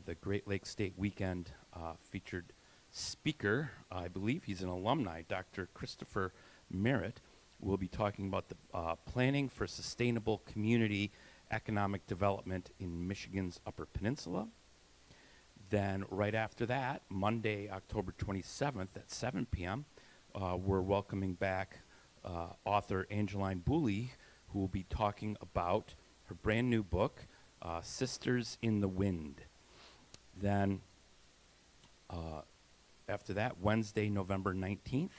the Great Lakes State Weekend featured speaker. I believe he's an alumni, Dr. Christopher Merritt, will be talking about the planning for sustainable community economic development in Michigan's Upper Peninsula. Then right after that, Monday, October 27th at 7 p.m., we're welcoming back author Angeline Booley, who will be talking about her brand new book, Sisters in the Wind. Then after that, Wednesday, November 19th,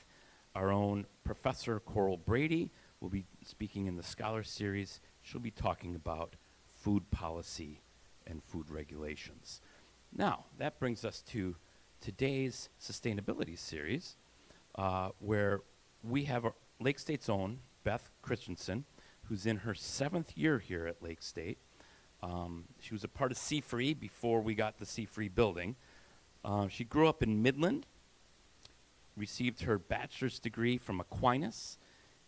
our own Professor Coral Brady will be speaking in the Scholar Series. She'll be talking about food policy and food regulations. Now, that brings us to today's sustainability series, where we have Lake State's own Beth Christiansen, who's in her 7th year here at Lake State. She was a part of C-Free before we got the C-Free building. She grew up in Midland, received her bachelor's degree from Aquinas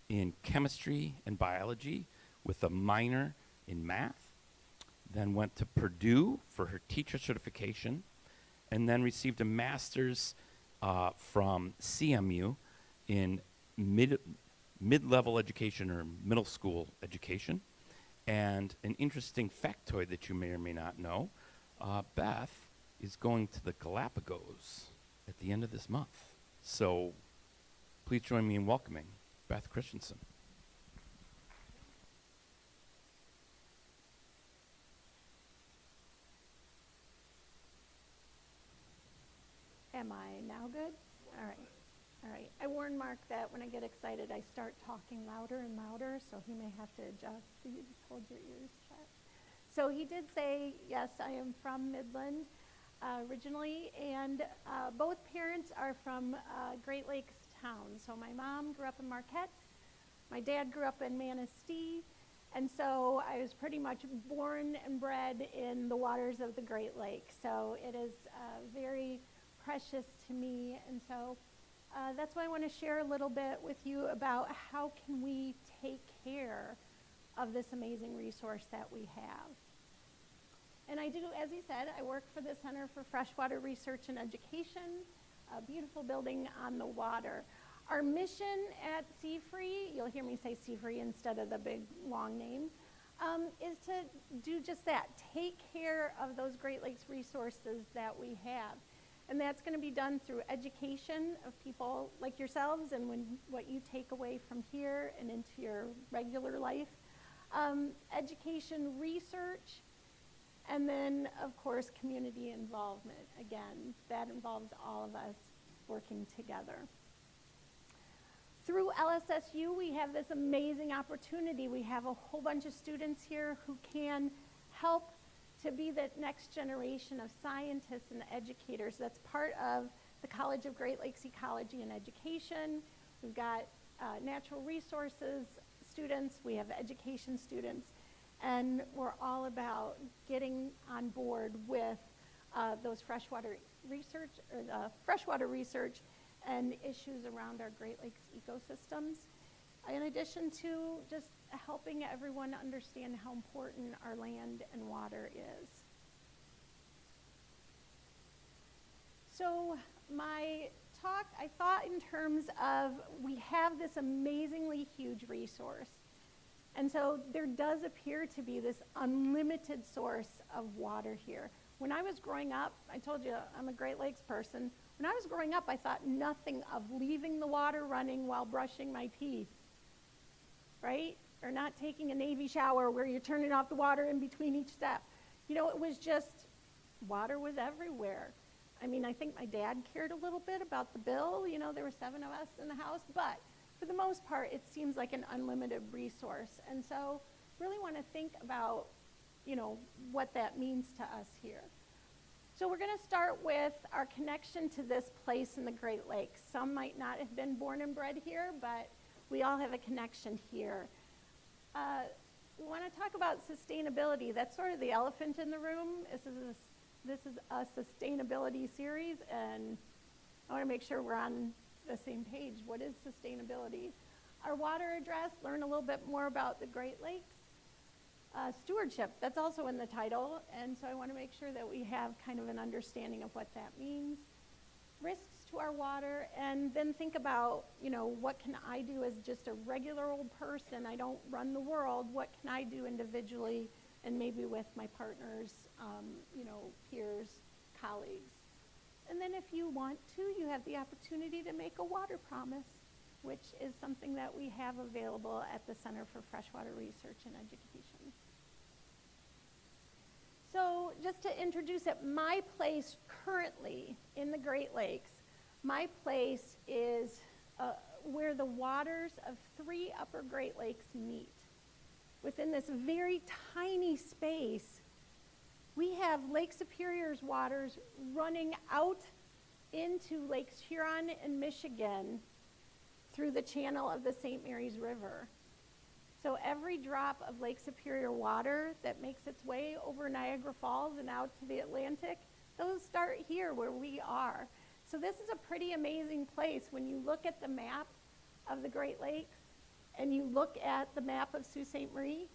in chemistry and biology with a minor in math, then went to Purdue for her teacher certification, and then received a master's from CMU in mid-level education or middle school education. And an interesting factoid that you may or may not know, Beth is going to the Galapagos at the end of this month. So please join me in welcoming Beth Christiansen. Am I now good? All right. All right. I warned Mark that when I get excited, I start talking louder and louder, so he may have to adjust. So you just hold your ears shut. So he did say, yes, I am from Midland originally, and both parents are from Great Lakes town. So my mom grew up in Marquette. My dad grew up in Manistee. And so I was pretty much born and bred in the waters of the Great Lakes. So it is very precious to me. And so that's why I want to share a little bit with you about how can we take care of this amazing resource that we have. And I do, as he said, I work for the Center for Freshwater Research and Education, a beautiful building on the water. Our mission at C-Free, you'll hear me say C-Free instead of the big long name, is to do just that, take care of those Great Lakes resources that we have. And that's going to be done through education of people like yourselves and what you take away from here and into your regular life. Education, research, and then, of course, community involvement. Again, that involves all of us working together. Through LSSU, we have this amazing opportunity. We have a whole bunch of students here who can help to be the next generation of scientists and educators. That's part of the College of Great Lakes Ecology and Education. We've got natural resources students, we have education students, and we're all about getting on board with those freshwater research and issues around our Great Lakes ecosystems, in addition to just helping everyone understand how important our land and water is. So my talk, I thought in terms of we have this amazingly huge resource. And so there does appear to be this unlimited source of water here. When I was growing up, I told you I'm a Great Lakes person. When I was growing up, I thought nothing of leaving the water running while brushing my teeth, right? Or not taking a Navy shower where you're turning off the water in between each step. You know, it was just, water was everywhere. I mean, I think my dad cared a little bit about the bill. You know, there were 7 of us in the house, but for the most part, it seems like an unlimited resource. And so really want to think about, you know, what that means to us here. So we're going to start with our connection to this place in the Great Lakes. Some might not have been born and bred here, but we all have a connection here. We want to talk about sustainability. That's sort of the elephant in the room. This is a sustainability series, and I want to make sure we're on the same page. What is sustainability? Our water address, learn a little bit more about the Great Lakes. Stewardship, that's also in the title, and so I want to make sure that we have kind of an understanding of what that means. Risks to our water, and then think about, what can I do as just a regular old person? I don't run the world. What can I do individually and maybe with my partners, peers, colleagues? And then if you want to, you have the opportunity to make a water promise, which is something that we have available at the Center for Freshwater Research and Education. So just to introduce it, my place currently in the Great Lakes, my place is where the waters of 3 upper Great Lakes meet. Within this very tiny space, we have Lake Superior's waters running out into Lakes Huron and Michigan through the channel of the St. Mary's River. So every drop of Lake Superior water that makes its way over Niagara Falls and out to the Atlantic, those start here where we are. So this is a pretty amazing place. When you look at the map of the Great Lakes and you look at the map of Sault Ste. Marie,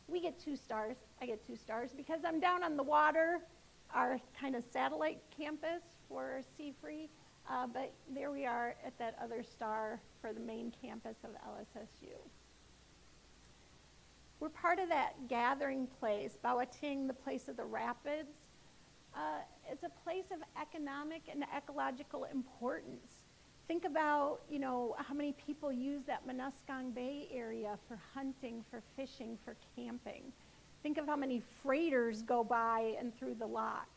we get 2 stars. I get 2 stars because I'm down on the water, our kind of satellite campus for Seafree, but there we are at that other star for the main campus of LSSU. We're part of that gathering place, Bawating, the place of the rapids. It's a place of economic and ecological importance. Think about, how many people use that Muskong Bay area for hunting, for fishing, for camping. Think of how many freighters go by and through the locks.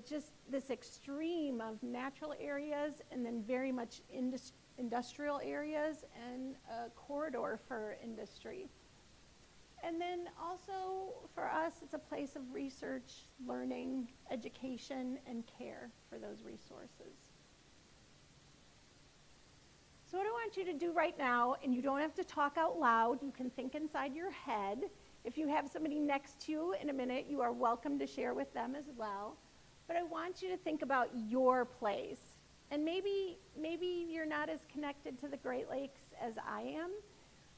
Just this extreme of natural areas and then very much industrial areas and a corridor for industry. And then also for us, it's a place of research, learning, education, and care for those resources. So what I want you to do right now, and you don't have to talk out loud, you can think inside your head. If you have somebody next to you in a minute, you are welcome to share with them as well. But I want you to think about your place. And maybe you're not as connected to the Great Lakes as I am.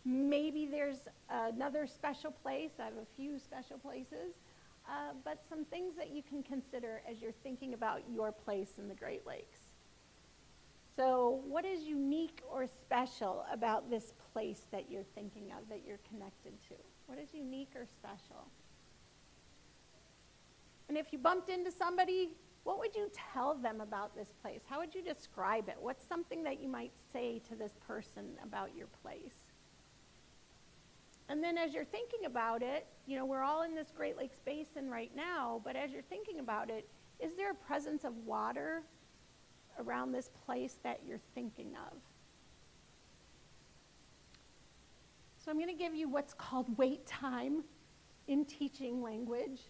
Maybe there's another special place. I have a few special places. But some things that you can consider as you're thinking about your place in the Great Lakes. So what is unique or special about this place that you're thinking of, that you're connected to? What is unique or special? And if you bumped into somebody, what would you tell them about this place? How would you describe it? What's something that you might say to this person about your place? And then as you're thinking about it, we're all in this Great Lakes Basin right now, but as you're thinking about it, is there a presence of water around this place that you're thinking of? So I'm going to give you what's called wait time in teaching language.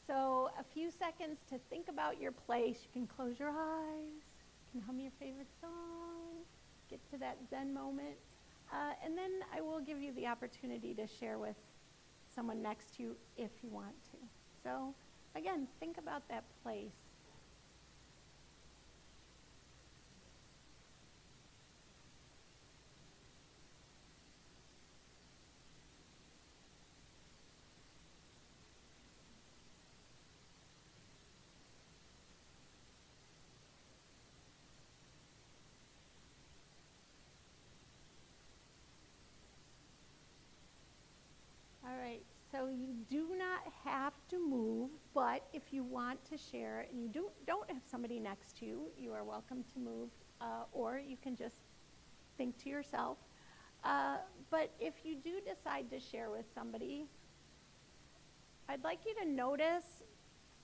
So a few seconds to think about your place. You can close your eyes, you can hum your favorite song, get to that Zen moment. And then I will give you the opportunity to share with someone next to you if you want to. So again, think about that place. All right, so you do not have to move, but if you want to share and you don't have somebody next to you, you are welcome to move, or you can just think to yourself. But if you do decide to share with somebody, I'd like you to notice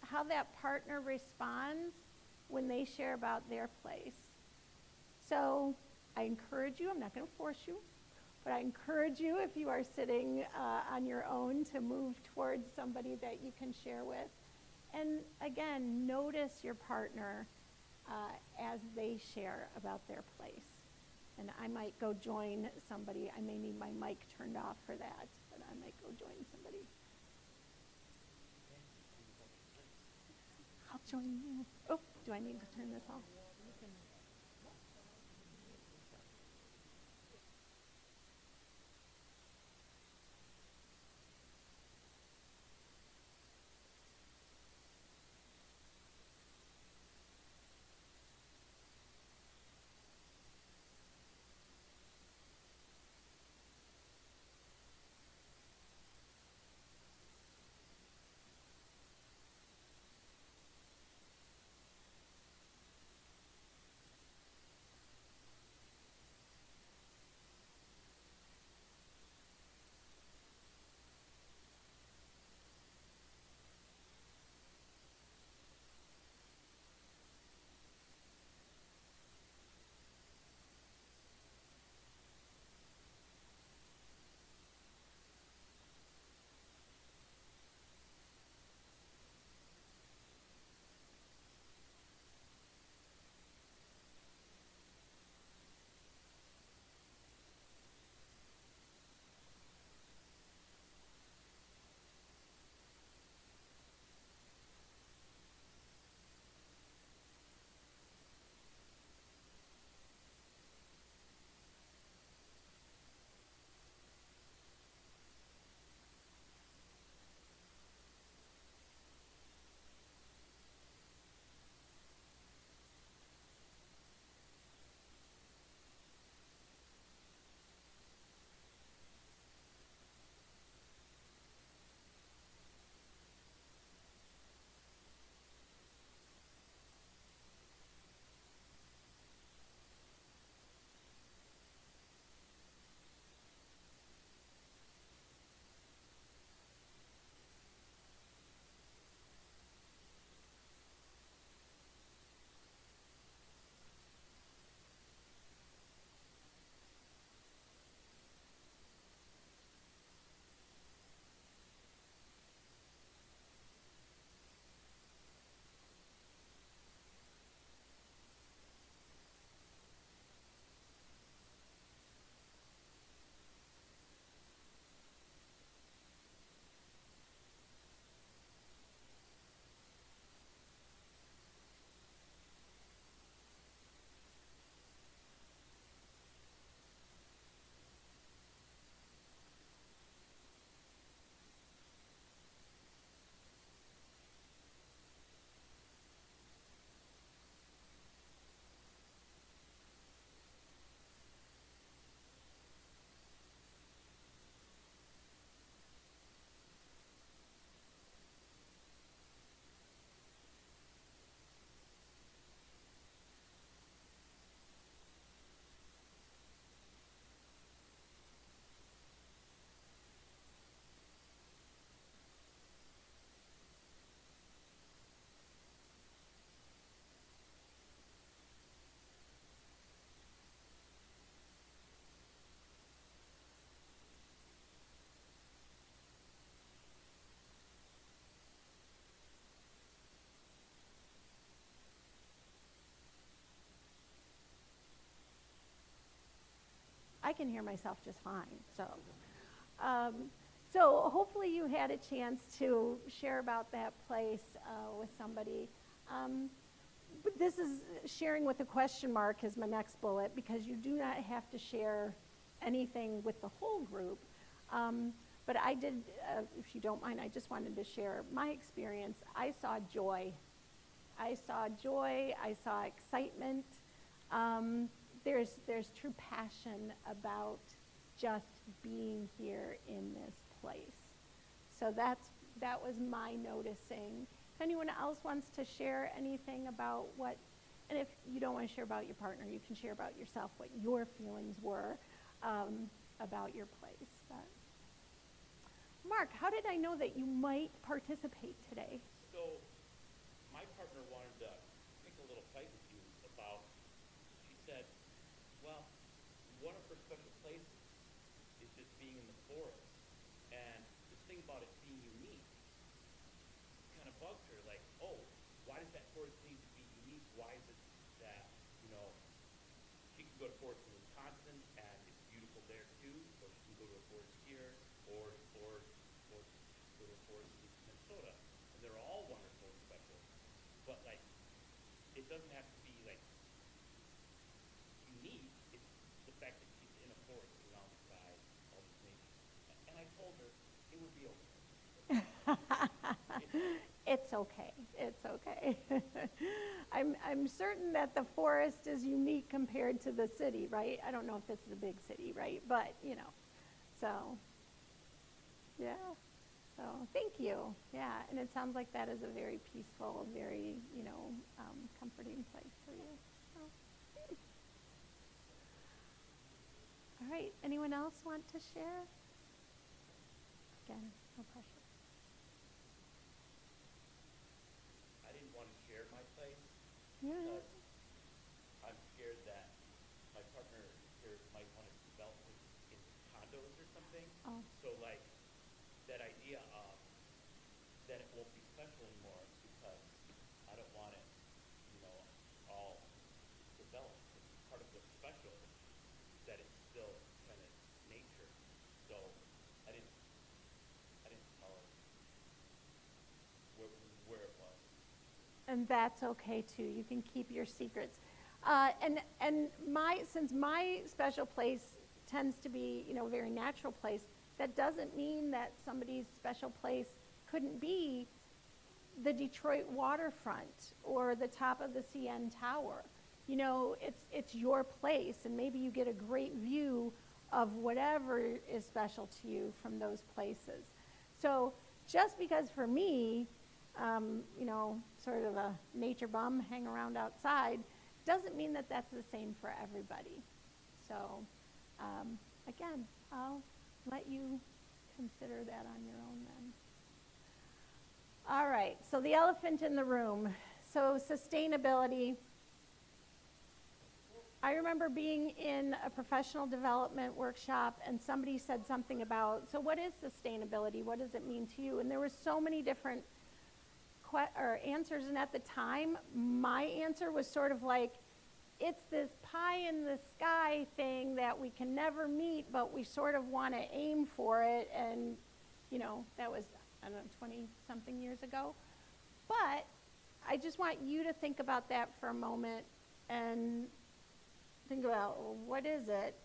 how that partner responds when they share about their place. So I encourage you, I'm not going to force you, but I encourage you, if you are sitting on your own, to move towards somebody that you can share with. And again, notice your partner as they share about their place. And I might go join somebody. I may need my mic turned off for that, but I might go join somebody. I'll join you. Oh, do I need to turn this off? I can hear myself just fine. So hopefully you had a chance to share about that place with somebody. But this is sharing with a question mark is my next bullet, because you do not have to share anything with the whole group. But I did, if you don't mind, I just wanted to share my experience. I saw joy. I saw excitement. There's true passion about just being here in this place. So that was my noticing. If anyone else wants to share anything about what, and if you don't want to share about your partner, you can share about yourself, what your feelings were about your place. But Mark, how did I know that you might participate today? So, my partner wanted to pick a little fight with you about, she said, well, one of her special places is just being in the forest. And this thing about it being unique kind of bugged her, like, oh, why does that forest need to be unique? Why is it that, she can go to forest in Wisconsin and it's beautiful there too, or she can go to a forest here, or go to a forest in Minnesota, and they're all wonderful and special. But like, it doesn't have to be like unique. It's the fact that she's in a forest surrounded by all this nature. And I told her it would be okay. It's okay. It's okay. I'm certain that the forest is unique compared to the city, right? I don't know if this is a big city, right? But, so, yeah. So, thank you. Yeah, and it sounds like that is a very peaceful, very, comforting place for you. So. All right, anyone else want to share? Again, no pressure. I didn't want to share my place Yeah. because I'm scared that my partner here might want to develop it into condos or something. Oh. So like that idea of that it won't be special anymore because I don't want it, all developed. Part of what's special is that it's still kind of nature. So I didn't tell her where it was. And that's okay too. You can keep your secrets. And since my special place tends to be, a very natural place, that doesn't mean that somebody's special place couldn't be the Detroit waterfront or the top of the CN Tower. It's your place, and maybe you get a great view of whatever is special to you from those places. So just because for me, sort of a nature bum, hang around outside, doesn't mean that that's the same for everybody. So, again, I'll let you consider that on your own then. All right, so the elephant in the room. So sustainability. I remember being in a professional development workshop and somebody said something about, so what is sustainability? What does it mean to you? And there were so many different answers, and at the time, my answer was sort of like, it's this pie in the sky thing that we can never meet, but we sort of want to aim for it, and, that was, 20-something years ago. But I just want you to think about that for a moment and think about, well, what is it?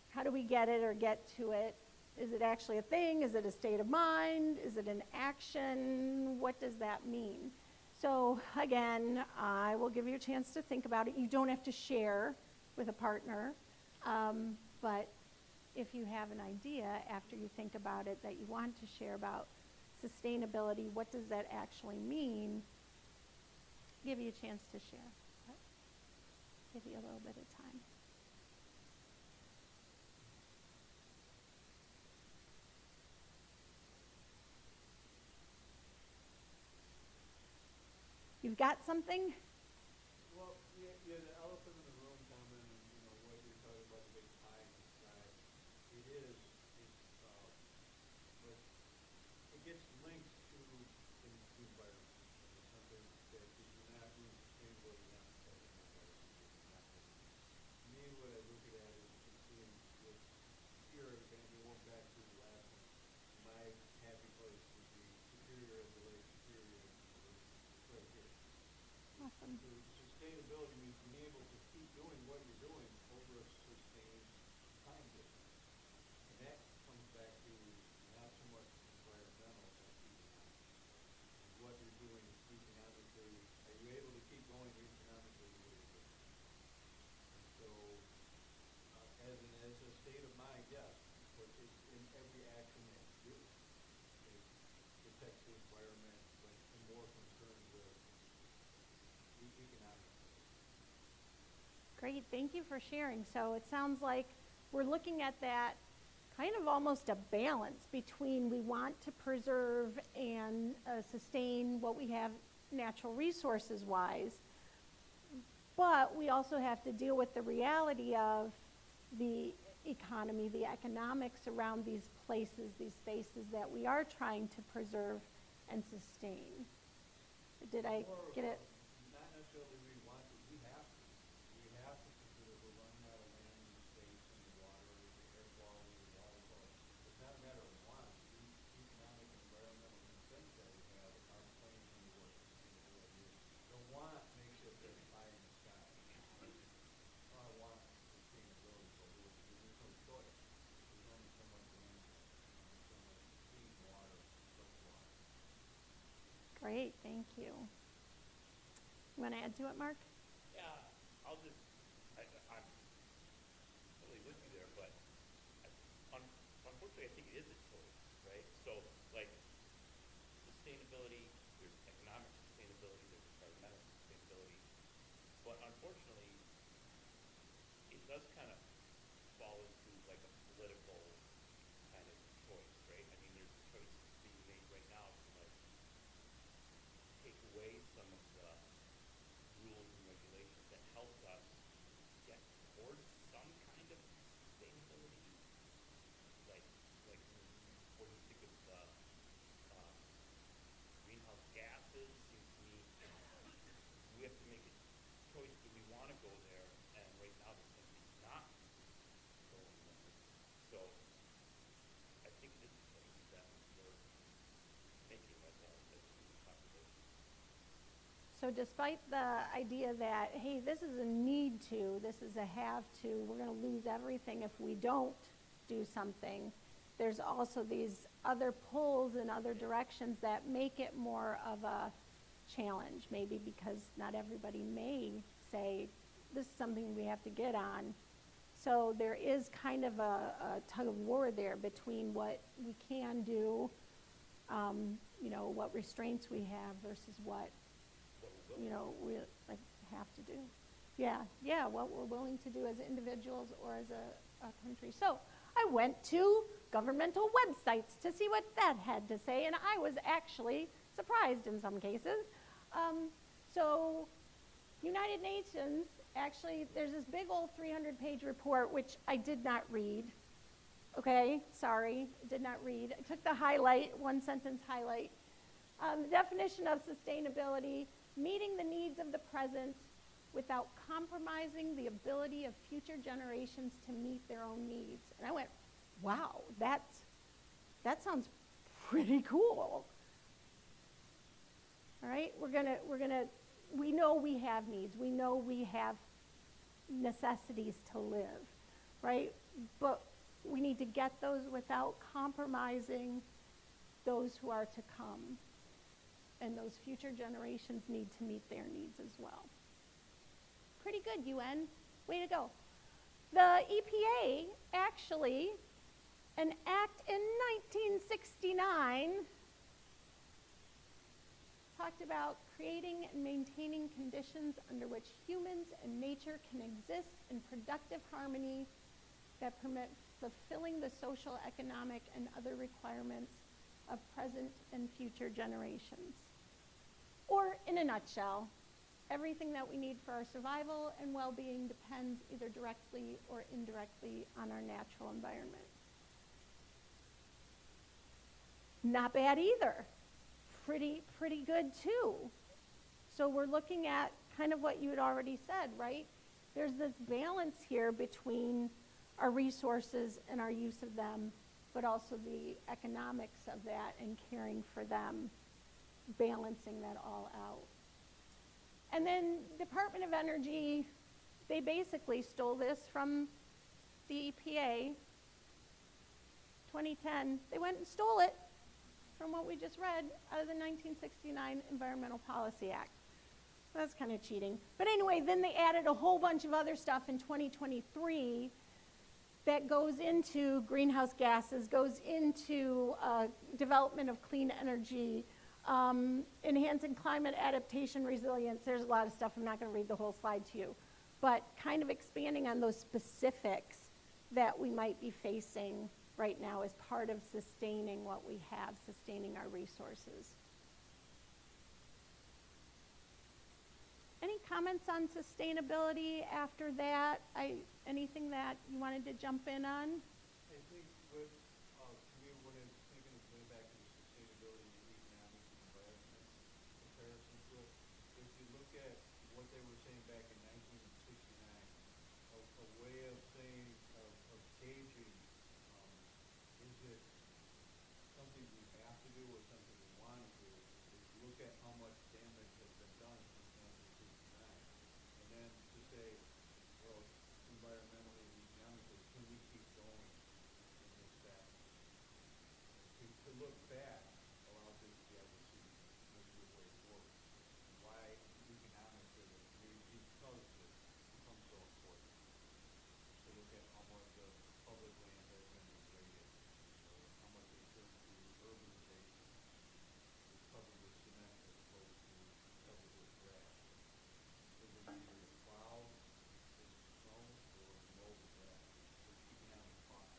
How do we get it or get to it? Is it actually a thing? Is it a state of mind? Is it an action? What does that mean? So again, I will give you a chance to think about it. You don't have to share with a partner, but if you have an idea after you think about it that you want to share about sustainability, what does that actually mean? Give you a chance to share. Give you a little bit of time. You've got something? Well, yeah, the elephant in the room comment, and what you're talking about, the big pie in the sky. It is, but it gets linked to the environment. It's something that if you're not being sustainable, you're not protecting the environment. To me, what I look at it is Awesome. So sustainability means being able to keep doing what you're doing over a sustained time distance. And that comes back to not so much environmental as economic. What you're doing economically, are you able to keep going economically the way you're doing? And so, as a state of mind, yes, but it's in every action that you do. It protects the environment, but I'm more concerned with the economic. Great, thank you for sharing. So it sounds like we're looking at that kind of almost a balance between we want to preserve and sustain what we have natural resources wise, but we also have to deal with the reality of the economy, the economics around these places, these spaces that we are trying to preserve and sustain. Did I get it? Not necessarily we want to, we have to. We have to consider we're running out of land and space and the water, the air quality, the water quality. It's not a matter of want. The economic and environmental constraints that we have are playing into what sustainability is. The want makes it this high in the sky. I want sustainability, but there's no choice. There's only so much land, only so much clean water, fresh water. Great, thank you. You want to add to it, Mark? Yeah, I'll just, I'm totally with you there, but unfortunately I think it is a choice, right? So, like, sustainability, there's economic sustainability, there's environmental sustainability, but unfortunately, it does kind of fall into like a political kind of choice, right? I mean, there's choices being made right now to like take away some of the rules and regulations that help us get towards some kind of sustainability. Like what do you think of the greenhouse gases? Seems to me we have to make a choice. Do we want to go there? And right now, the country's not going there. So I think this is a choice that we're making as a human population. So despite the idea that, hey, this is a need to, this is a have to, we're going to lose everything if we don't do something, there's also these other pulls in other directions that make it more of a challenge, maybe because not everybody may say, this is something we have to get on. So there is kind of a tug of war there between what we can do, what restraints we have versus what we like have to do. Yeah, what we're willing to do as individuals or as a country. So I went to governmental websites to see what that had to say, and I was actually surprised in some cases. So United Nations, actually, there's this big old 300-page report, which I did not read. Okay, sorry, did not read. I took the highlight, one sentence highlight. The definition of sustainability: meeting the needs of the present without compromising the ability of future generations to meet their own needs. And I went, wow, that sounds pretty cool. All right, we know we have needs. We know we have necessities to live, right? But we need to get those without compromising those who are to come. And those future generations need to meet their needs as well. Pretty good, UN. Way to go. The EPA actually, an act in 1969, talked about creating and maintaining conditions under which humans and nature can exist in productive harmony that permit fulfilling the social, economic, and other requirements of present and future generations. Or, in a nutshell, everything that we need for our survival and well-being depends either directly or indirectly on our natural environment. Not bad either. Pretty good too. So we're looking at kind of what you had already said, right? There's this balance here between our resources and our use of them, but also the economics of that and caring for them, balancing that all out. And then Department of Energy, they basically stole this from the EPA, 2010. They went and stole it from what we just read out of the 1969 Environmental Policy Act. That's kind of cheating. But anyway, then they added a whole bunch of other stuff in 2023 that goes into greenhouse gases, goes into development of clean energy, enhancing climate adaptation resilience. There's a lot of stuff. I'm not going to read the whole slide to you. But kind of expanding on those specifics that we might be facing right now as part of sustaining what we have, sustaining our resources. Any comments on sustainability after that? Anything that you wanted to jump in on? I think what, to me, what I'm thinking is going back to the sustainability and economic and environment comparison to it. If you look at what they were saying back in 1969, a way of saying, of gauging, is it something we have to do or something we want to do, is look at how much damage has been done since 1969. And then to say, well, environmentally and economically, can we keep going in this fashion? To look back allows us to be able to see maybe the way forward. And why economically, because it becomes so important. To look at how much of public land has been degraded, or how much is turned to urbanization, is covered with cement as opposed to covered with grass. Is it easier to plow with snow or mow the grass? There's economic cost.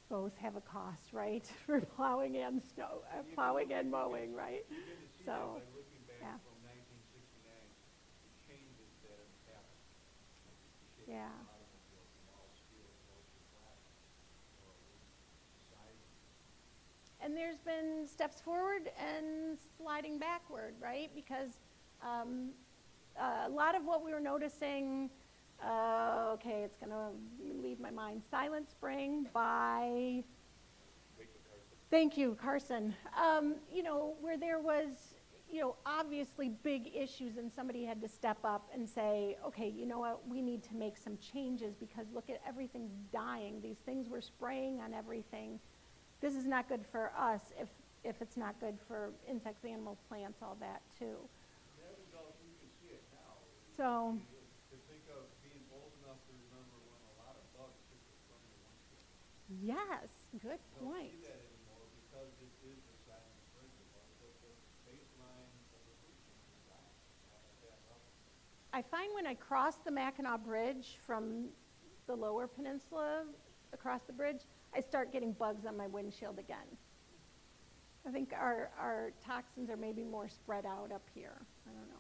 Both have a cost, right? For plowing and snow, plowing and mowing, right? You get to see So, that by looking back yeah. from 1969, the changes that have happened. Like the shape Yeah. of automobiles from all steel goes to plastic, or size. And there's been steps forward and sliding backward, right? Because a lot of what we were noticing, okay, it's going to leave my mind. Silent Spring by, thank you, Carson. Where there was, obviously big issues and somebody had to step up and say, okay, you know what, we need to make some changes because look at everything's dying. These things we're spraying on everything. This is not good for us if it's not good for insects, animals, plants, all that too. That result, you can see it now. So, To think of being old enough to remember when a lot of bugs hit the front of the windshield. yes, good Don't point. see that anymore because it is the silent spring. The baseline evolution is not at that level. I find when I cross the Mackinac Bridge from the lower peninsula across the bridge, I start getting bugs on my windshield again. I think our toxins are maybe more spread out up here. I don't know.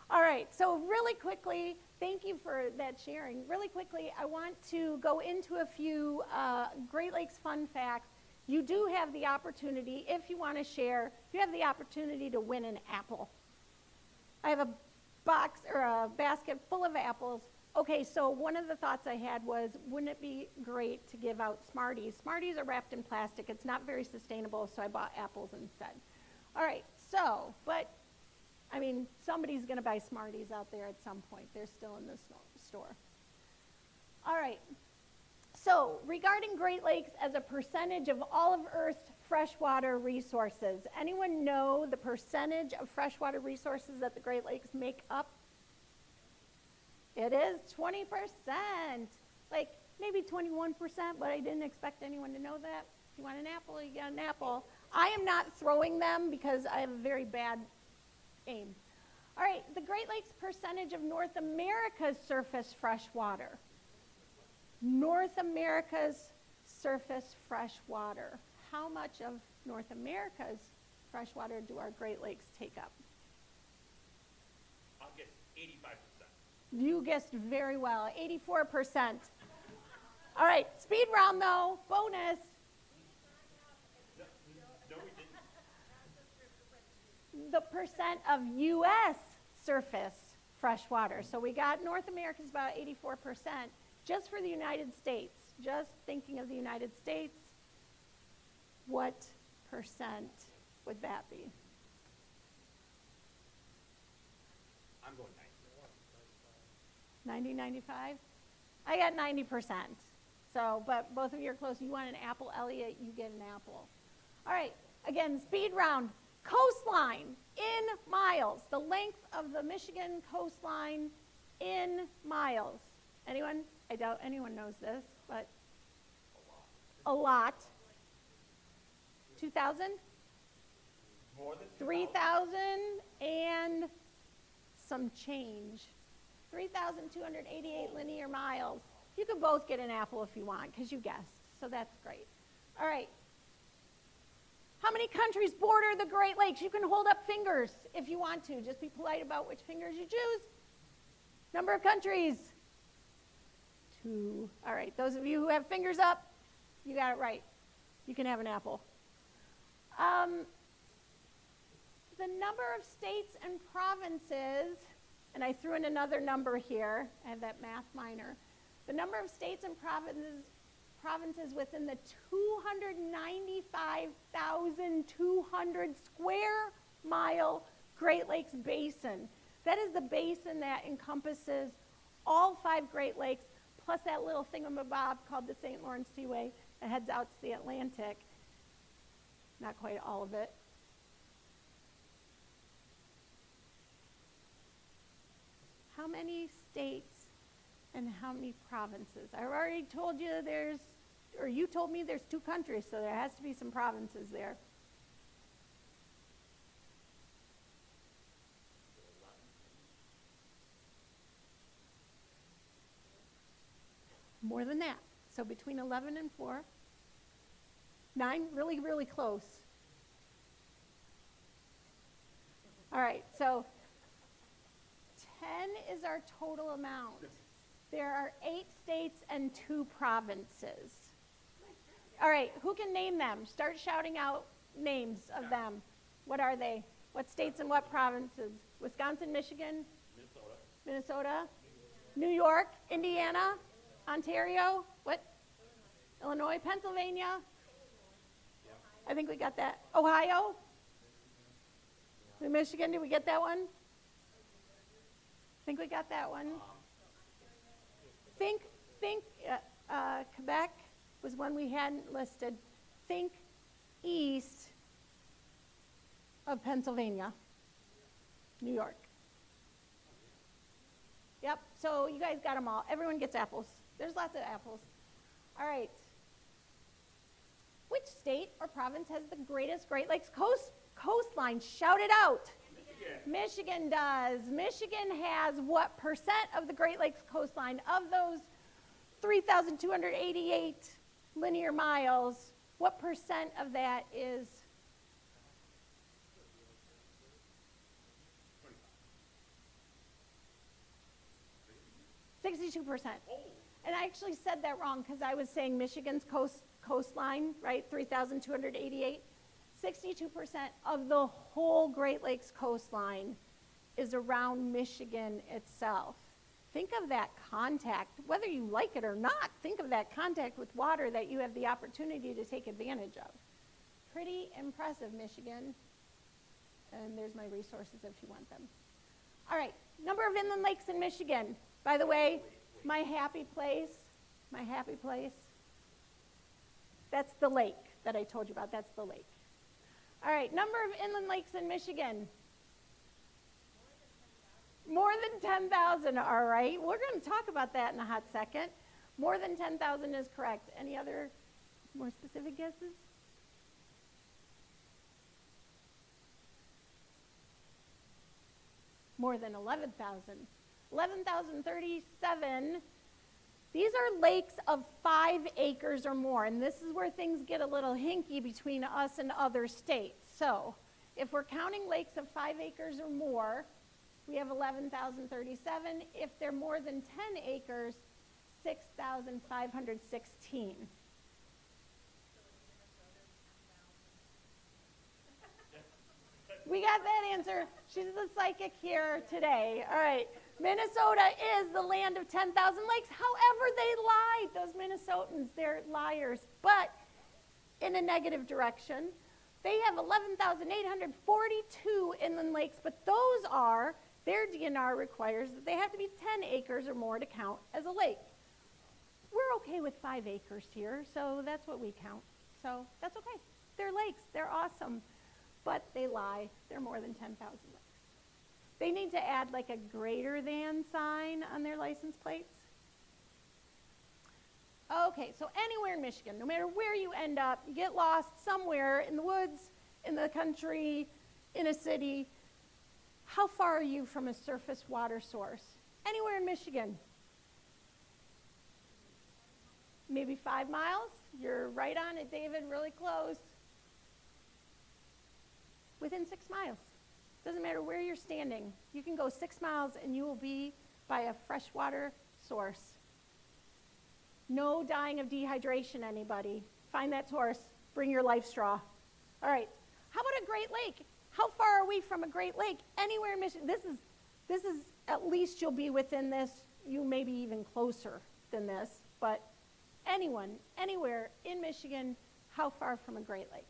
All right, so really quickly, thank you for that sharing. Really quickly, I want to go into a few Great Lakes fun facts. You do have the opportunity, if you want to share, you have the opportunity to win an apple. I have a box or a basket full of apples. Okay, so one of the thoughts I had was, wouldn't it be great to give out Smarties? Smarties are wrapped in plastic. It's not very sustainable, so I bought apples instead. All right, so, but, I mean, somebody's going to buy Smarties out there at some point. They're still in the store. All right, so regarding Great Lakes as a percentage of all of Earth's freshwater resources, anyone know the percentage of freshwater resources that the Great Lakes make up? It is 20%, like maybe 21%, but I didn't expect anyone to know that. If you want an apple, you get an apple. I am not throwing them because I have a very bad aim. All right, the Great Lakes percentage of North America's surface freshwater. North America's surface freshwater. How much of North America's freshwater do our Great Lakes take up? I'll guess 85%. You guessed very well, 84%. All right, speed round though, bonus. No, we didn't. The percent of U.S. surface freshwater. So we got North America's about 84%. Just for the United States, just thinking of the United States, what percent would that be? I'm going 90, 95? I got 90%. So, but both of you are close. You want an apple, Elliot, you get an apple. All right, again, speed round. Coastline in miles. The length of the Michigan coastline in miles. Anyone? I doubt anyone knows this, but a lot. 2,000? More than 3,000 and some change. 3,288 linear miles. You could both get an apple if you want, because you guessed, so that's great. All right. How many countries border the Great Lakes? You can hold up fingers if you want to. Just be polite about which fingers you choose. Number of countries? 2. All right, those of you who have fingers up, you got it right. You can have an apple. The number of states and provinces, and I threw in another number here. I have that math minor. The number of states and provinces within the 295,200 square mile Great Lakes Basin. That is the basin that encompasses all 5 Great Lakes, plus that little thingamabob called the St. Lawrence Seaway that heads out to the Atlantic. Not quite all of it. How many states and how many provinces? I already told you you told me there's 2 countries, so there has to be some provinces there. More than that. So between 11 and 4. 9, really, really close. All right, so 10 is our total amount. There are 8 states and 2 provinces. All right, who can name them? Start shouting out names of them. What are they? What states and what provinces? Wisconsin, Michigan? Minnesota? New York? Indiana? Ontario? What? Illinois? Pennsylvania? I think we got that. Ohio? Michigan, did we get that one? I think we got that one. Think Quebec was one we hadn't listed. Think east of Pennsylvania, New York. Yep, so you guys got them all. Everyone gets apples. There's lots of apples. All right. Which state or province has the greatest Great Lakes coastline? Shout it out. Michigan does. Michigan has what percent of the Great Lakes coastline? Of those 3,288 linear miles, what percent of that is? 62%. And I actually said that wrong because I was saying Michigan's coastline, right, 3,288. 62% of the whole Great Lakes coastline is around Michigan itself. Think of that contact, whether you like it or not, think of that contact with water that you have the opportunity to take advantage of. Pretty impressive, Michigan. And there's my resources if you want them. All right, number of inland lakes in Michigan. By the way, my happy place, that's the lake that I told you about, that's the lake. All right, number of inland lakes in Michigan. More than 10,000, all right. We're going to talk about that in a hot second. More than 10,000 is correct. Any other more specific guesses? More than 11,000. 11,037. These are lakes of 5 acres or more, and this is where things get a little hinky between us and other states. So if we're counting lakes of 5 acres or more, we have 11,037. If they're more than 10 acres, 6,516. We got that answer. She's the psychic here today. All right. Minnesota is the land of 10,000 lakes. However, they lied. Those Minnesotans, they're liars. But in a negative direction, they have 11,842 inland lakes, but those are Their DNR requires that they have to be 10 acres or more to count as a lake. We're okay with 5 acres here, so that's what we count. So that's okay. They're lakes. They're awesome. But they lie. They're more than 10,000 lakes. They need to add like a greater than sign on their license plates. Okay, so anywhere in Michigan, no matter where you end up, you get lost somewhere in the woods, in the country, in a city. How far are you from a surface water source? Anywhere in Michigan. Maybe 5 miles. You're right on it, David, really close. Within 6 miles. Doesn't matter where you're standing. You can go 6 miles and you will be by a freshwater source. No dying of dehydration, anybody. Find that source. Bring your life straw. All right. How about a Great Lake? How far are we from a Great Lake? Anywhere in Michigan. This is at least you'll be within this. You may be even closer than this. But anyone, anywhere in Michigan, how far from a Great Lake?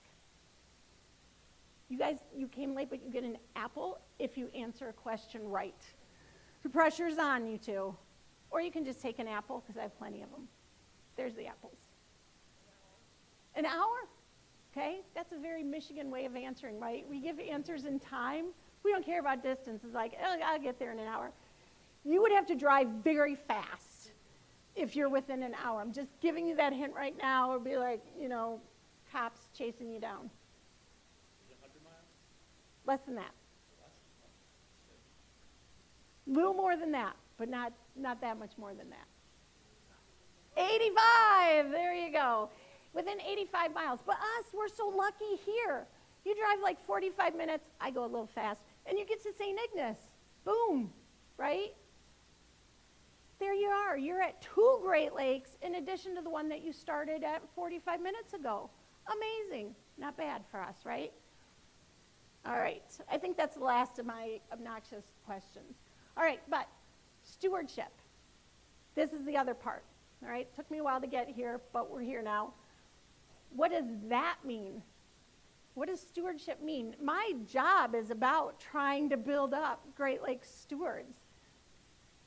You guys, you came late, but you get an apple if you answer a question right. The pressure's on you two. Or you can just take an apple, because I have plenty of them. There's the apples. An hour? Okay, that's a very Michigan way of answering, right? We give answers in time. We don't care about distance. It's like, oh, I'll get there in an hour. You would have to drive very fast if you're within an hour. I'm just giving you that hint right now. It would be like, cops chasing you down. Less than that. A little more than that, but not that much more than that. 85, there you go. Within 85 miles. But us, we're so lucky here. You drive like 45 minutes, I go a little fast, and you get to St. Ignace. Boom, right? There you are. You're at 2 Great Lakes in addition to the one that you started at 45 minutes ago. Amazing. Not bad for us, right? All right, I think that's the last of my obnoxious questions. All right, but stewardship. This is the other part. All right, it took me a while to get here, but we're here now. What does that mean? What does stewardship mean? My job is about trying to build up Great Lakes stewards.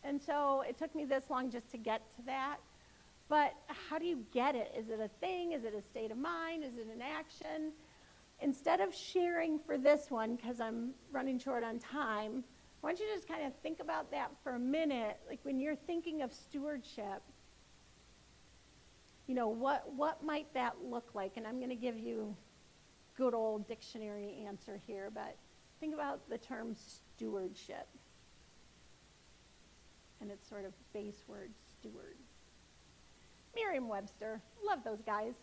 And so it took me this long just to get to that. But how do you get it? Is it a thing? Is it a state of mind? Is it an action? Instead of sharing for this one, because I'm running short on time, I want you to just kind of think about that for a minute. Like when you're thinking of stewardship, what might that look like? And I'm going to give you good old dictionary answer here, but think about the term stewardship. And it's sort of base word, steward. Merriam-Webster, love those guys.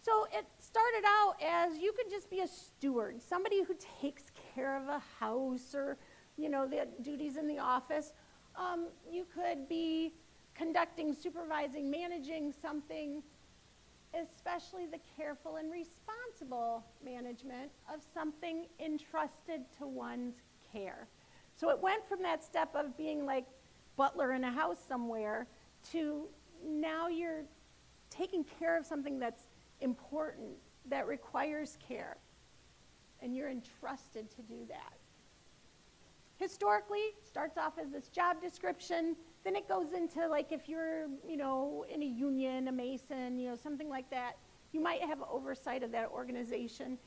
So it started out as you could just be a steward, somebody who takes care of a house or, the duties in the office. You could be conducting, supervising, managing something, especially the careful and responsible management of something entrusted to one's care. So it went from that step of being like butler in a house somewhere to now you're taking care of something that's important, that requires care, and you're entrusted to do that. Historically, starts off as this job description, then it goes into like if you're, in a union, a mason, something like that, you might have oversight of that organization.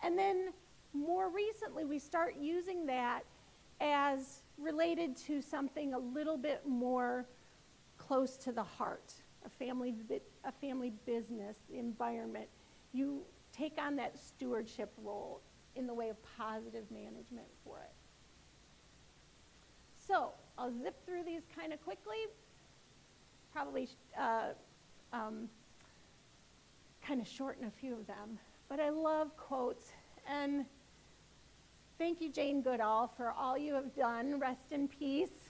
And then more recently, we start using that as related to something a little bit more close to the heart. A family business, the environment. You take on that stewardship role in the way of positive management for it. So I'll zip through these kind of quickly. Probably kind of shorten a few of them. But I love quotes. And thank you, Jane Goodall, for all you have done. Rest in peace.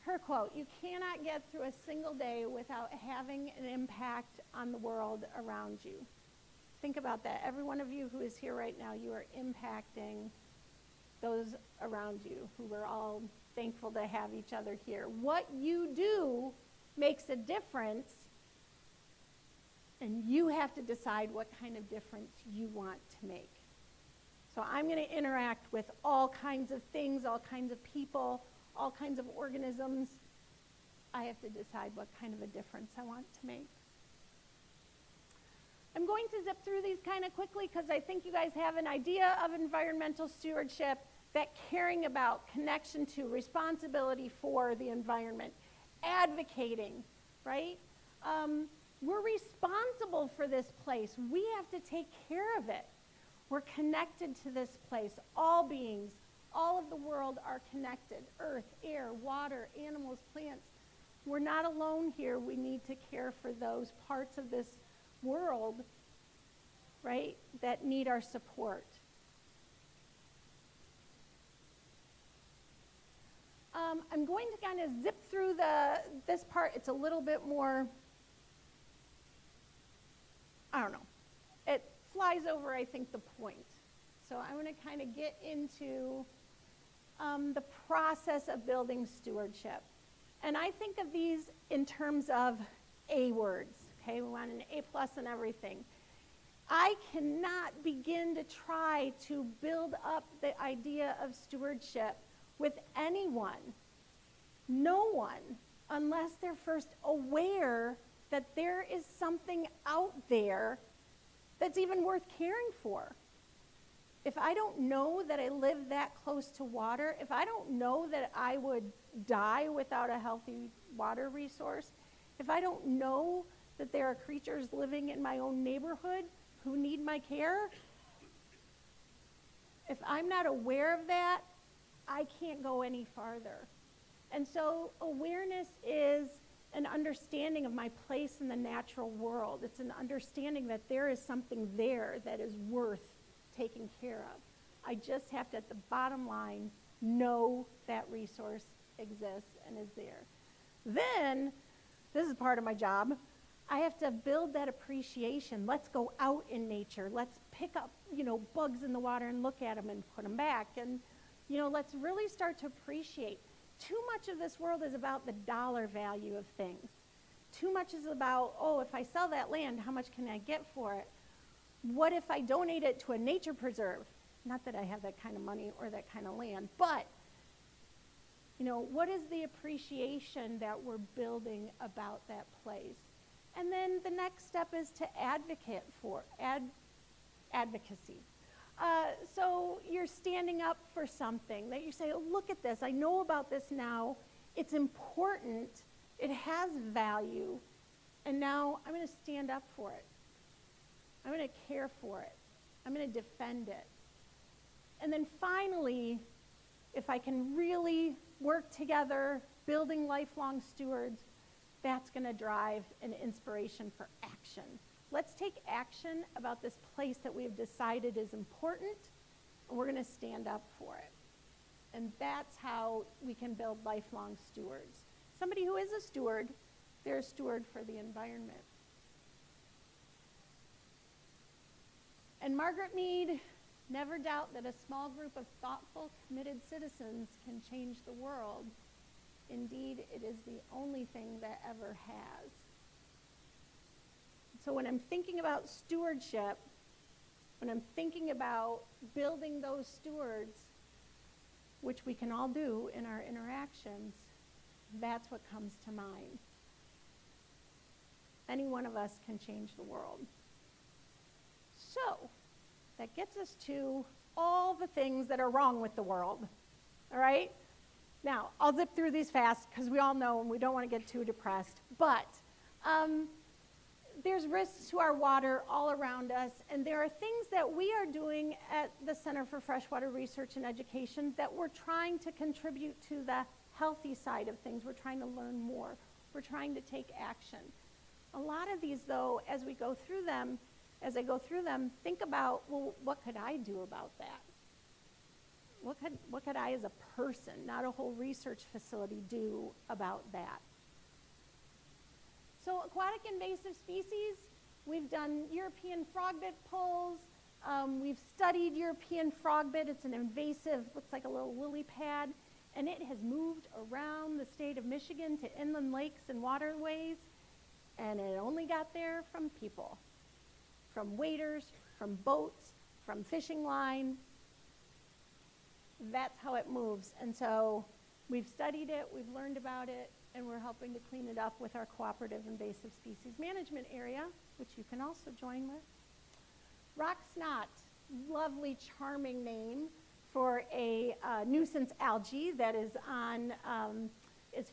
Her quote, "You cannot get through a single day without having an impact on the world around you." Think about that. Every one of you who is here right now, you are impacting those around you, who we're all thankful to have each other here. What you do makes a difference, and you have to decide what kind of difference you want to make. So I'm going to interact with all kinds of things, all kinds of people, all kinds of organisms. I have to decide what kind of a difference I want to make. I'm going to zip through these kind of quickly because I think you guys have an idea of environmental stewardship, that caring about, connection to, responsibility for the environment, advocating, right? We're responsible for this place. We have to take care of it. We're connected to this place. All beings, all of the world are connected. Earth, air, water, animals, plants. We're not alone here. We need to care for those parts of this world, right, that need our support. I'm going to kind of zip through this part. It's a little bit more, I don't know. It flies over, I think, the point. So I'm going to kind of get into the process of building stewardship. And I think of these in terms of A words. Okay, we want an A+ in everything. I cannot begin to try to build up the idea of stewardship with anyone, no one, unless they're first aware that there is something out there that's even worth caring for. If I don't know that I live that close to water, if I don't know that I would die without a healthy water resource, if I don't know that there are creatures living in my own neighborhood who need my care, if I'm not aware of that, I can't go any farther. And so awareness is an understanding of my place in the natural world. It's an understanding that there is something there that is worth taking care of. I just have to, at the bottom line, know that resource exists and is there. Then, this is part of my job, I have to build that appreciation. Let's go out in nature. Let's pick up, bugs in the water and look at them and put them back. And, let's really start to appreciate. Too much of this world is about the dollar value of things. Too much is about, if I sell that land, how much can I get for it? What if I donate it to a nature preserve? Not that I have that kind of money or that kind of land, but, what is the appreciation that we're building about that place? And then the next step is to advocate for advocacy. So you're standing up for something that you say, look at this, I know about this now, it's important, it has value, and now I'm going to stand up for it. I'm going to care for it. I'm going to defend it. And then finally, if I can really work together, building lifelong stewards, that's going to drive an inspiration for action. Let's take action about this place that we've decided is important, and we're going to stand up for it. And that's how we can build lifelong stewards. Somebody who is a steward, they're a steward for the environment. And Margaret Mead, never doubt that a small group of thoughtful, committed citizens can change the world. Indeed, it is the only thing that ever has. So when I'm thinking about stewardship, when I'm thinking about building those stewards, which we can all do in our interactions, that's what comes to mind. Any one of us can change the world. So, that gets us to all the things that are wrong with the world, all right? Now, I'll zip through these fast because we all know and we don't want to get too depressed, but there's risks to our water all around us, and there are things that we are doing at the Center for Freshwater Research and Education that we're trying to contribute to the healthy side of things. We're trying to learn more. We're trying to take action. A lot of these, though, as I go through them, think about, well, what could I do about that? What could I as a person, not a whole research facility, do about that? So aquatic invasive species, we've done European frogbit pulls. We've studied European frogbit. It's an invasive, looks like a little lily pad, and it has moved around the state of Michigan to inland lakes and waterways, and it only got there from people, from waders, from boats, from fishing line. that's how it moves. And so we've studied it, we've learned about it, and we're helping to clean it up with our cooperative invasive species management area, which you can also join with. Rock snot, lovely, charming name for a nuisance algae that is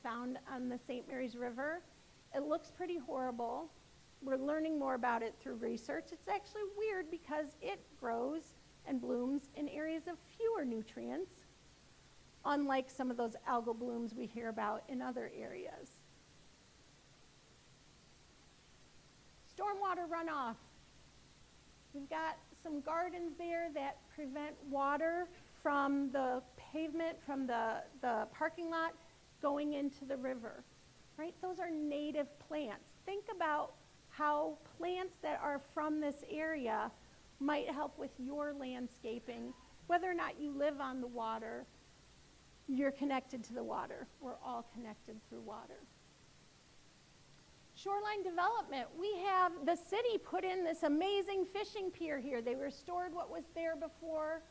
found on the St. Mary's River. It looks pretty horrible. We're learning more about it through research. It's actually weird because it grows and blooms in areas of fewer nutrients, unlike some of those algal blooms we hear about in other areas. Stormwater runoff. We've got some gardens there that prevent water from the pavement, from the parking lot, going into the river, right? Those are native plants. Think about how plants that are from this area might help with your landscaping. Whether or not you live on the water, you're connected to the water. We're all connected through water. Shoreline development. We have the city put in this amazing fishing pier here. They restored what was there before,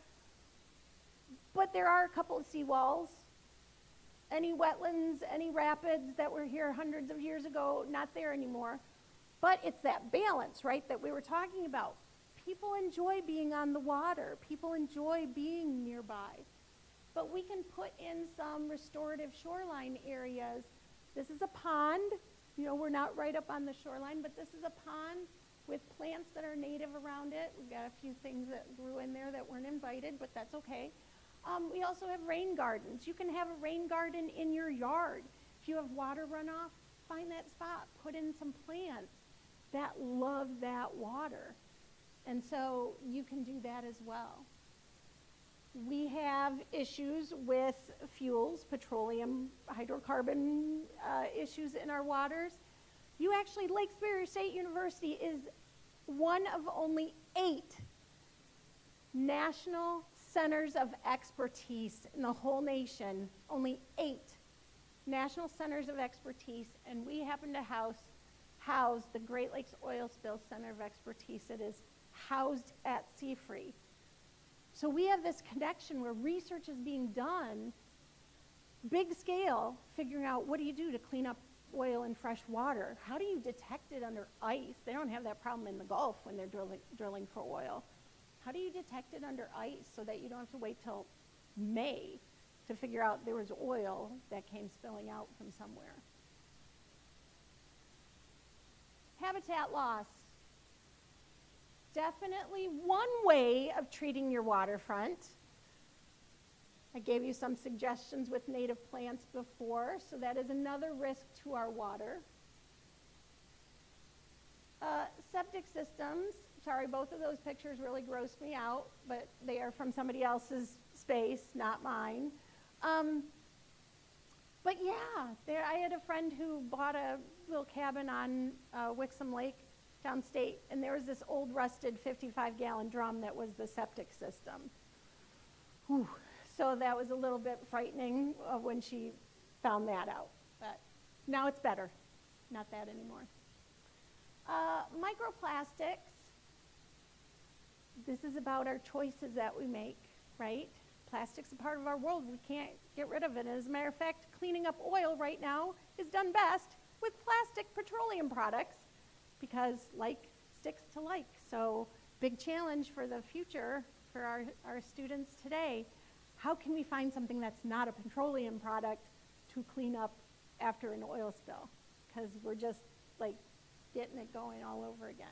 but there are a couple of seawalls. Any wetlands, any rapids that were here hundreds of years ago, not there anymore. But it's that balance, right, that we were talking about. People enjoy being on the water. People enjoy being nearby. But we can put in some restorative shoreline areas. This is a pond. You know, we're not right up on the shoreline, but this is a pond with plants that are native around it. We've got a few things that grew in there that weren't invited, but that's okay. We also have rain gardens. You can have a rain garden in your yard. If you have water runoff, find that spot. Put in some plants that love that water. And so you can do that as well. We have issues with fuels, petroleum, hydrocarbon issues in our waters. Lake Superior State University is one of only 8 national centers of expertise in the whole nation. Only 8 national centers of expertise, and we happen to house the Great Lakes Oil Spill Center of Expertise. It is housed at Seafree. So we have this connection where research is being done, big scale, figuring out what do you do to clean up oil in fresh water? How do you detect it under ice? They don't have that problem in the Gulf when they're drilling for oil. How do you detect it under ice so that you don't have to wait till May to figure out there was oil that came spilling out from somewhere? Habitat loss. Definitely one way of treating your waterfront. I gave you some suggestions with native plants before, so that is another risk to our water. Septic systems. Sorry, both of those pictures really grossed me out, but they are from somebody else's space, not mine. But yeah, I had a friend who bought a little cabin on Wixom Lake downstate, and there was this old rusted 55-gallon drum that was the septic system. Whew. So that was a little bit frightening when she found that out. But now it's better. Not that anymore. Microplastics. This is about our choices that we make, right? Plastic's a part of our world. We can't get rid of it. As a matter of fact, cleaning up oil right now is done best with plastic petroleum products because like sticks to like. So big challenge for the future for our students today. How can we find something that's not a petroleum product to clean up after an oil spill? Because we're just like getting it going all over again.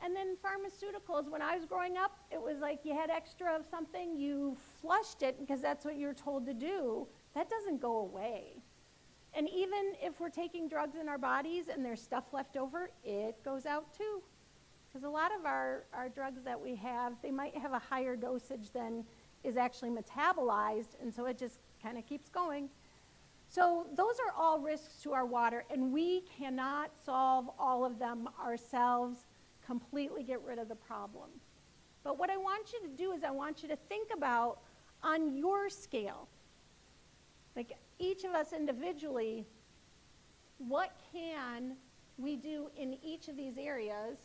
And then pharmaceuticals. When I was growing up, it was like you had extra of something, you flushed it because that's what you're told to do. That doesn't go away. And even if we're taking drugs in our bodies and there's stuff left over, it goes out too. Because a lot of our drugs that we have, they might have a higher dosage than is actually metabolized, and so it just kind of keeps going. So those are all risks to our water, and we cannot solve all of them ourselves, completely get rid of the problem. But what I want you to do is I want you to think about on your scale, like each of us individually, what can we do in each of these areas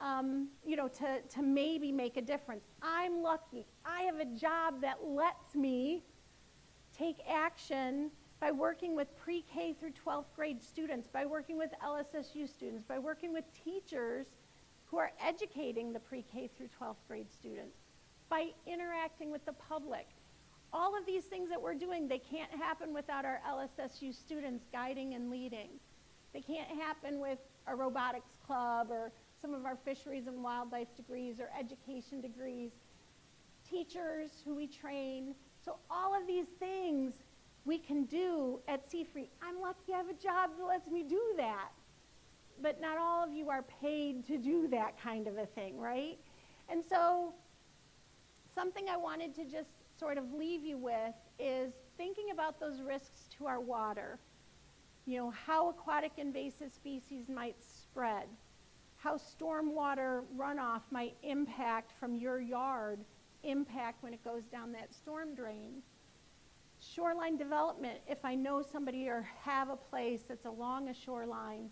to maybe make a difference. I'm lucky. I have a job that lets me take action by working with pre-K through 12th grade students, by working with LSSU students, by working with teachers who are educating the pre-K through 12th grade students, by interacting with the public. All of these things that we're doing, they can't happen without our LSSU students guiding and leading. They can't happen with a robotics club or some of our fisheries and wildlife degrees or education degrees, teachers who we train. So all of these things we can do at Seafree. I'm lucky I have a job that lets me do that. But not all of you are paid to do that kind of a thing, right? And so something I wanted to just sort of leave you with is thinking about those risks to our water. How aquatic invasive species might spread, how stormwater runoff might impact from your yard, impact when it goes down that storm drain. Shoreline development, if I know somebody or have a place that's along a shoreline,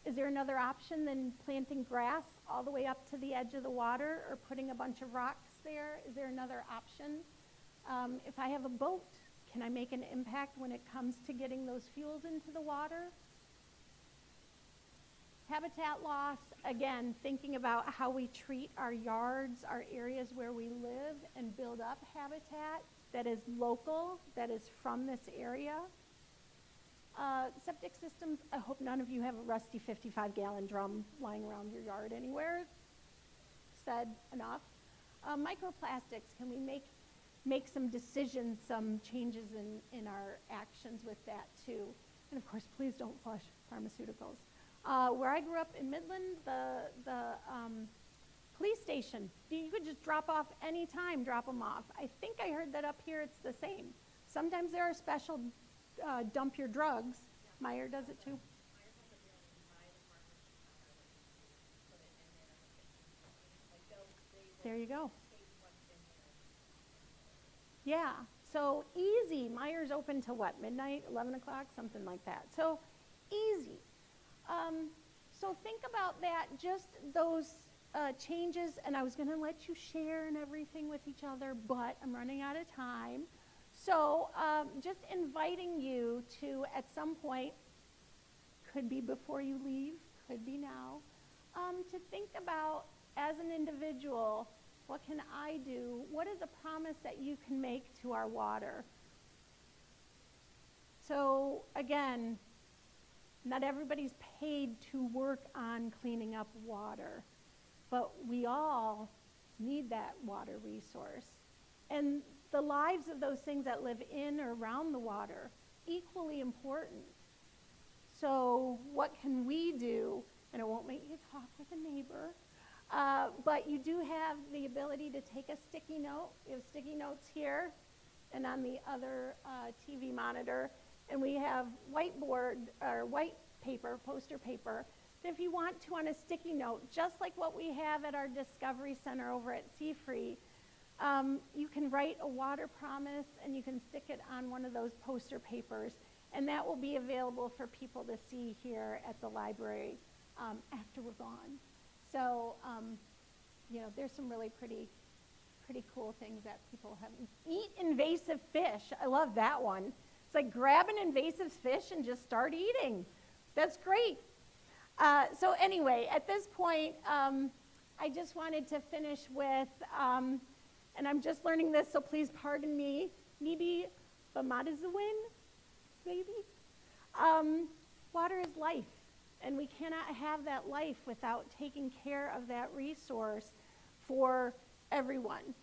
is there another option than planting grass all the way up to the edge of the water or putting a bunch of rocks there? Is there another option? If I have a boat, can I make an impact when it comes to getting those fuels into the water? Habitat loss, again, thinking about how we treat our yards, our areas where we live, and build up habitat that is local, that is from this area. Septic systems, I hope none of you have a rusty 55-gallon drum lying around your yard anywhere. Said enough. Microplastics, can we make some decisions, some changes in our actions with that too? And of course, please don't flush pharmaceuticals. Where I grew up in Midland, the police station, you could just drop off any time, drop them off. I think I heard that up here it's the same. Sometimes there are special dump your drugs. Meyer does it too. There you go. Yeah, so easy. Meyer's open to what, midnight, 11 o'clock, something like that. So easy. So think about that, just those changes, and I was going to let you share and everything with each other, but I'm running out of time. So just inviting you to, at some point, could be before you leave, could be now, to think about, as an individual, what can I do? What is a promise that you can make to our water? So again, not everybody's paid to work on cleaning up water, but we all need that water resource. And the lives of those things that live in or around the water, equally important. So what can we do? And it won't make you talk with a neighbor, but you do have the ability to take a sticky note. We have sticky notes here and on the other TV monitor. And we have whiteboard or white paper, poster paper. If you want to, on a sticky note, just like what we have at our Discovery Center over at Seafree, you can write a water promise and you can stick it on one of those poster papers, and that will be available for people to see here at the library after we're gone. So, there's some really pretty cool things that people have. Eat invasive fish. I love that one. It's like grab an invasive fish and just start eating. That's great. So anyway, at this point, I just wanted to finish with, and I'm just learning this, so please pardon me, Nibi Bamadazawin, maybe? Water is life, and we cannot have that life without taking care of that resource for everyone.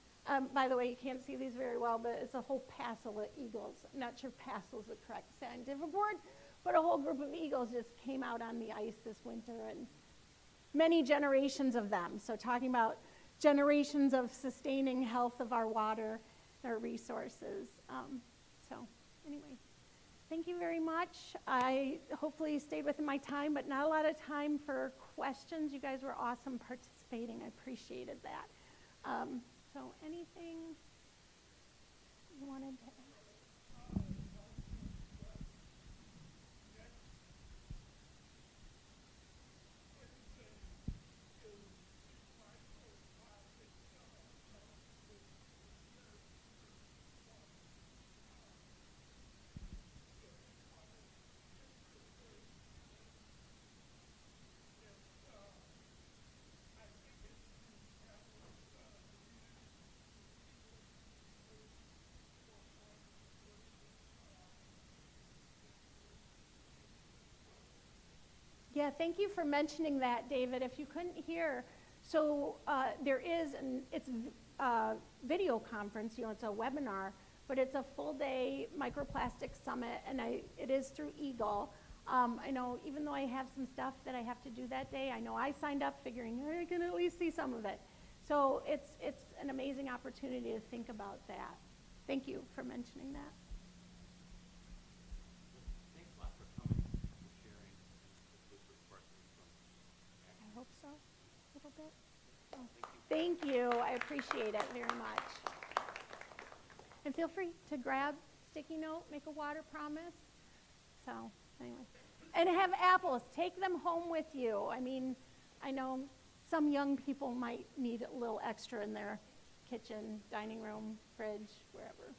By the way, you can't see these very well, but it's a whole passel of eagles. I'm not sure passel is the correct scientific word, but a whole group of eagles just came out on the ice this winter, and many generations of them. So talking about generations of sustaining health of our water, our resources. So anyway, thank you very much. I hopefully stayed within my time, but not a lot of time for questions. You guys were awesome participating. I appreciated that. So anything you wanted to ask? Yeah, thank you for mentioning that, David. If you couldn't hear, so there is, it's video conference, it's a webinar, but it's a full-day microplastics summit, and it is through Eagle. I know even though I have some stuff that I have to do that day, I know I signed up figuring I can at least see some of it. So it's an amazing opportunity to think about that. Thank you for mentioning that. Thanks a lot for coming and sharing this report. I hope so, a little bit. Oh, thank you. I appreciate it very much. And feel free to grab sticky note, make a water promise. So anyway, and have apples. Take them home with you. I mean, I know some young people might need a little extra in their kitchen, dining room, fridge, wherever.